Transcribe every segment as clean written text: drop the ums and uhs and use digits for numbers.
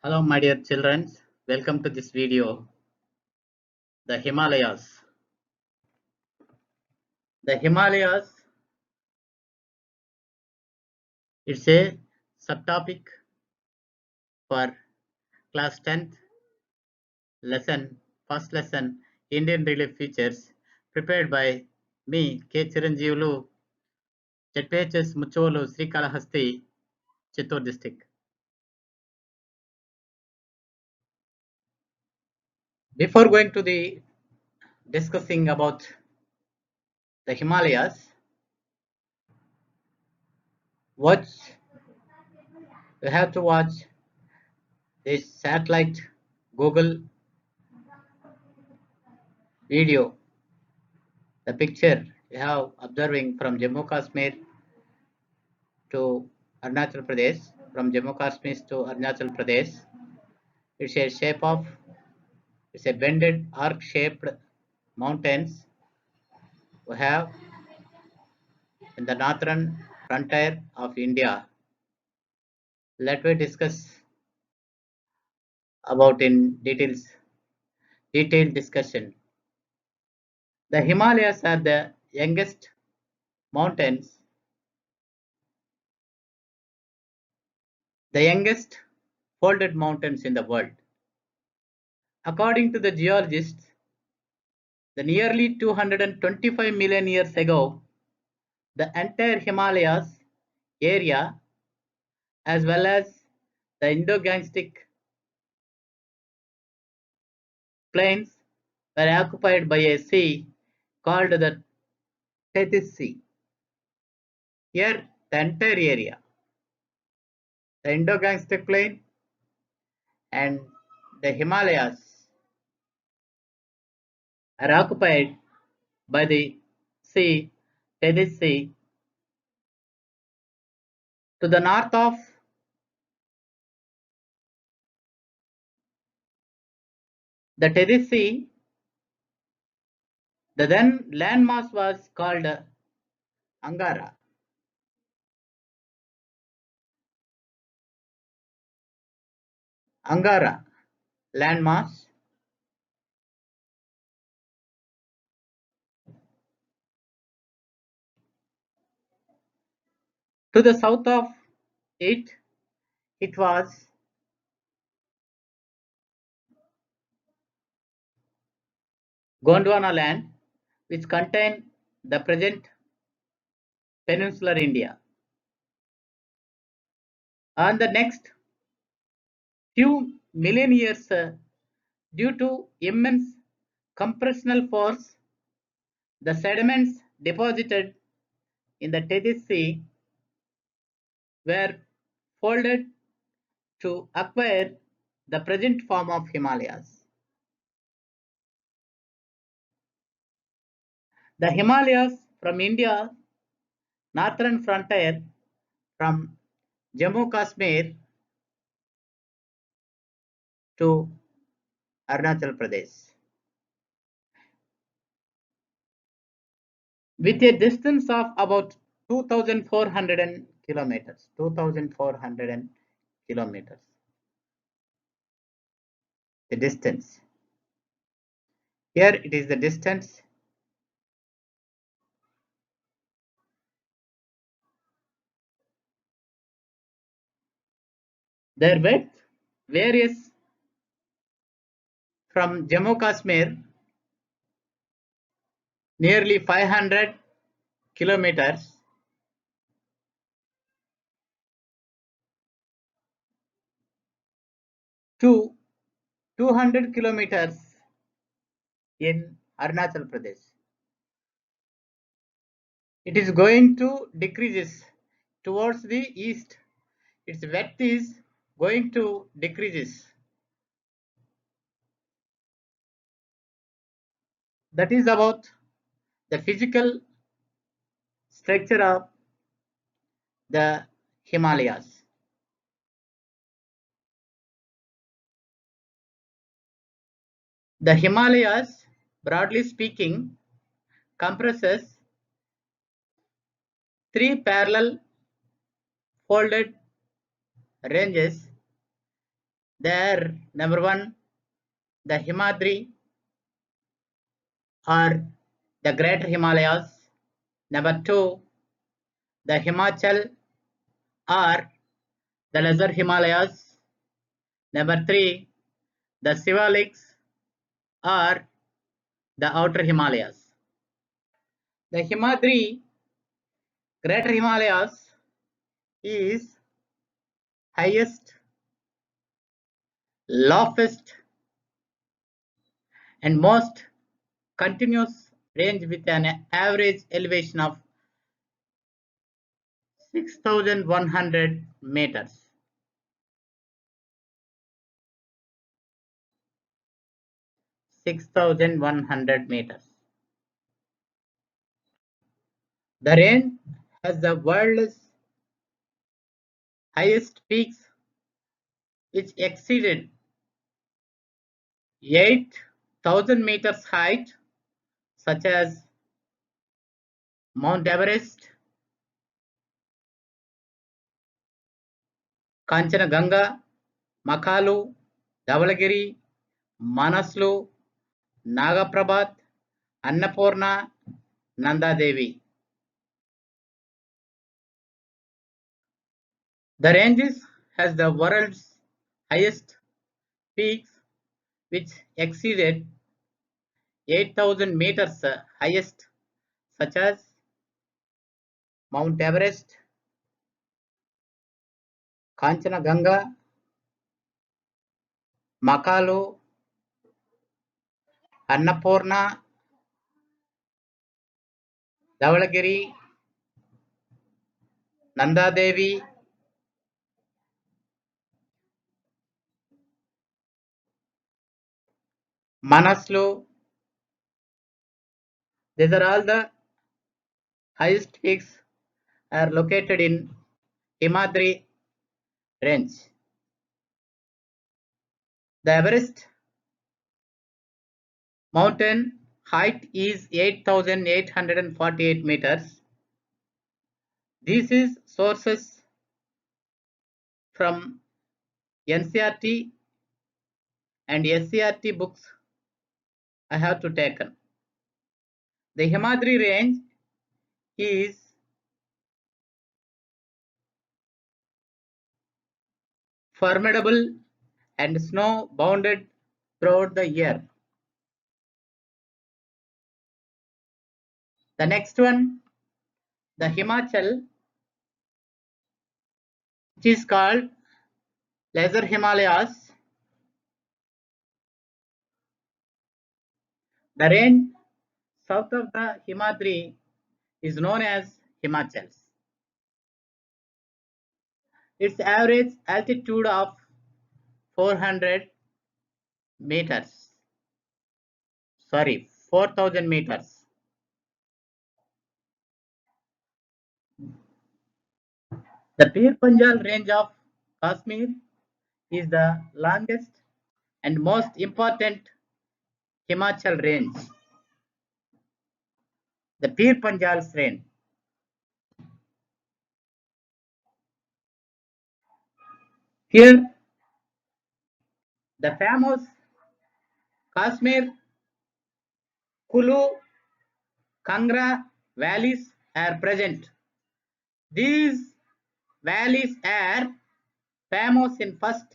Hello, my dear children. Welcome to this video. The Himalayas. The Himalayas it's a subtopic for class 10th lesson, first lesson, Indian relief features, prepared by me, K. Chiranjeevulu, ZPHS Mucholu, Srikalahasti, Chittoor district. Before going to the discussing about the Himalayas, watch you have to watch this satellite Google video. The picture you have observing from Jammu Kashmir to Arunachal Pradesh, from Jammu Kashmir to Arunachal Pradesh. It's a bended arc shaped mountains we have in the northern frontier of India. Let me discuss about in detailed discussion. The Himalayas are the youngest mountains, the youngest folded mountains in the world. According to the geologists, the nearly 225 million years ago, the entire Himalayas area as well as the Indo-Gangetic plains were occupied by a sea called the Tethys Sea. Here, the entire area, the Indo-Gangetic plain and the Himalayas are occupied by the sea, Tethys Sea. To the north of the Tethys Sea, the then landmass was called Angara. Angara landmass. To the south of it, it was Gondwana land, which contained the present peninsular India. On the next few million years, due to immense compressional force, the sediments deposited in the Tethys Sea were folded to acquire the present form of Himalayas. The Himalayas from India, northern frontier from Jammu Kashmir to Arunachal Pradesh. With a distance of about 2,400 kilometers. 2,400 kilometers. The distance. Here it is the distance. Their width varies from Jammu Kashmir nearly 500 kilometers to 200 kilometers in Arunachal Pradesh. It is going to decreases towards the east. Its width is going to decreases. That is about the physical structure of the Himalayas. The Himalayas, broadly speaking, compresses three parallel folded ranges There, number one, the Himadri or the Greater Himalayas. Number two, the Himachal or the Lesser Himalayas. Number three, the Sivaliks or the Outer Himalayas. The Himadri, Greater Himalayas is highest, lowest and most continuous range with an average elevation of 6,100 meters. 6,100 meters. The range has the world's highest peaks, which exceeded 8,000 meters height, such as Mount Everest, Kanchenjunga, Makalu, Dhavalagiri, Manaslu, Nagaprabhat, Annapurna, Nanda Devi. The ranges has the world's highest peaks, which exceeded 8,000 meters highest, such as Mount Everest, Kanchenjunga, Makalu, Annapurna, Dhavalagiri, Nanda Devi, Manaslu. These are all the highest peaks are located in Himadri range. The Everest mountain height is 8,848 meters. This is sources from NCERT and SCERT books I have to taken. The Himadri range is formidable and snow bounded throughout the year. The next one, the Himachal, which is called Lesser Himalayas. The range south of the Himadri is known as Himachal. Its average altitude of 400 meters. Sorry, 4,000 meters. The Pir Panjal range of Kashmir is the longest and most important Himachal range. The Pir Panjal's range. Here, the famous Kashmir, Kulu, Kangra valleys are present. These valleys are famous in first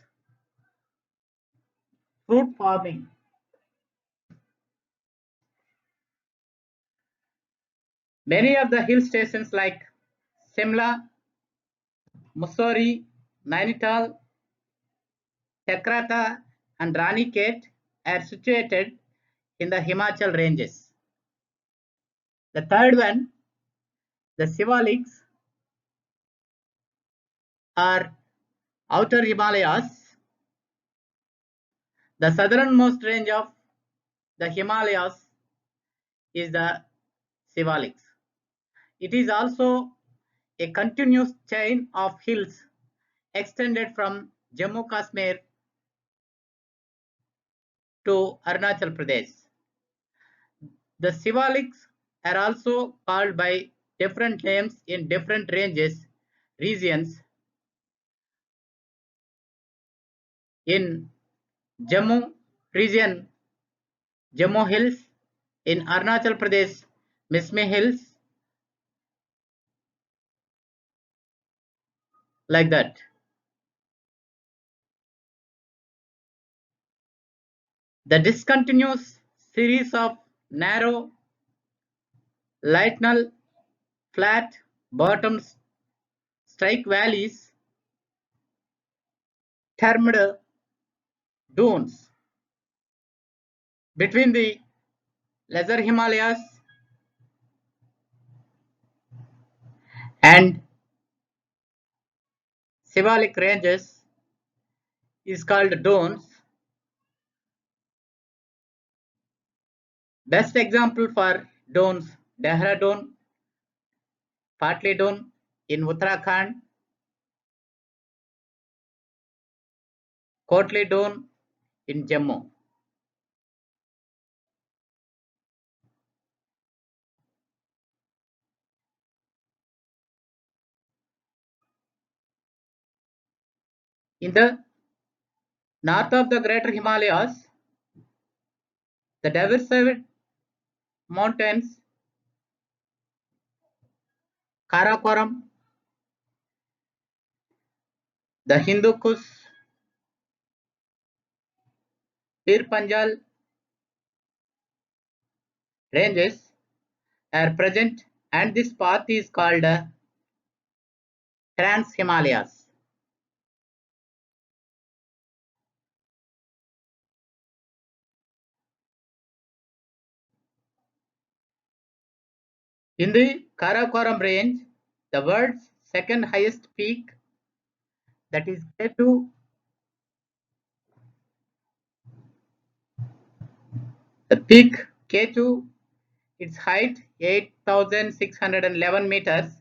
fruit farming. Many of the hill stations like Simla, Mussoorie, Nainital, Chakrata and Ranikhet are situated in the Himachal ranges. The third one, the Sivaliks or outer Himalayas. The southernmost range of the Himalayas is the Sivaliks. It is also a continuous chain of hills extended from Jammu Kashmir to Arunachal Pradesh. The Sivaliks are also called by different names in different ranges, regions. in Jammu region, Jammu Hills, in Arunachal Pradesh, Mismi Hills, like that. The discontinuous series of narrow, lignal, flat bottomed strike valleys termed dunes between the Lesser Himalayas and Shivalik ranges is called dunes. Best example for dunes, Dehradun, Patli Dune in Uttarakhand, Kotli Dune in Jammu. In the north of the Greater Himalayas, the diversified mountains Karakoram, the Hindu Kush, Pir Panjal ranges are present, and this path is called Trans Himalayas. In the Karakoram range, the world's second highest peak, that is K2, the peak K2, its height 8,611 meters,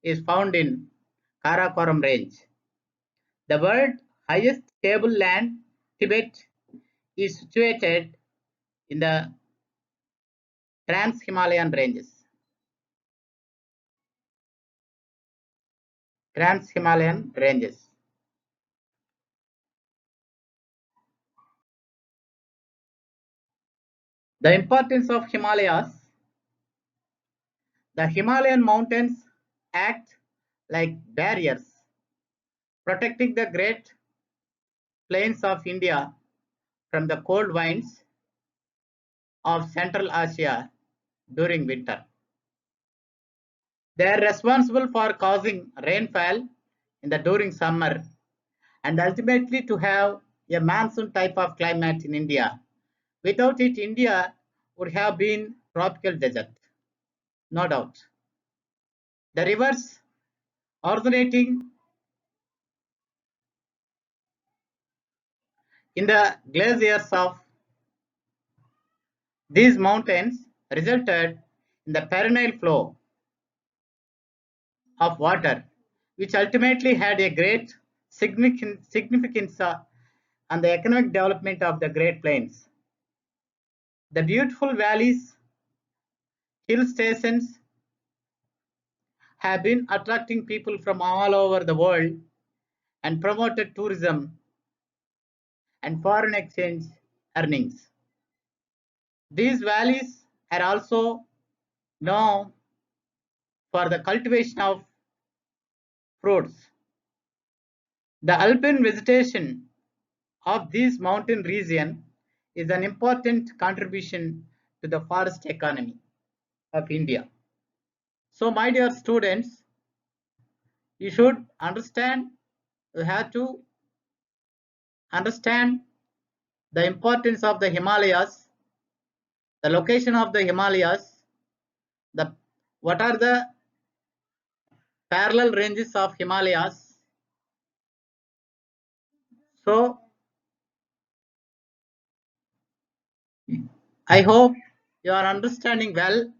is found in Karakoram range. The world's highest tableland, Tibet, is situated in the Trans-Himalayan ranges. Trans-Himalayan ranges. The importance of Himalayas. The Himalayan mountains act like barriers, protecting the great plains of India from the cold winds of Central Asia during winter. They are responsible for causing rainfall during summer and ultimately to have a monsoon type of climate in India. Without it, India would have been tropical desert, no doubt. The rivers originating in the glaciers of these mountains resulted in the perennial flow of water, which ultimately had a great significance on the economic development of the Great Plains. The beautiful valleys, hill stations have been attracting people from all over the world and promoted tourism and foreign exchange earnings. These valleys are also known for the cultivation of fruits. The alpine vegetation of this mountain region is an important contribution to the forest economy of India. So, my dear students, you should understand, you have to understand the importance of the Himalayas, the location of the Himalayas, the what are the parallel ranges of Himalayas. So, I hope you are understanding well,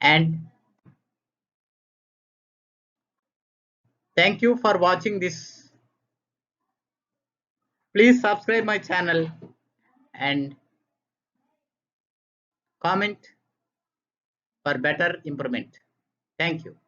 and thank you for watching this. Please subscribe my channel and comment for better improvement. Thank you.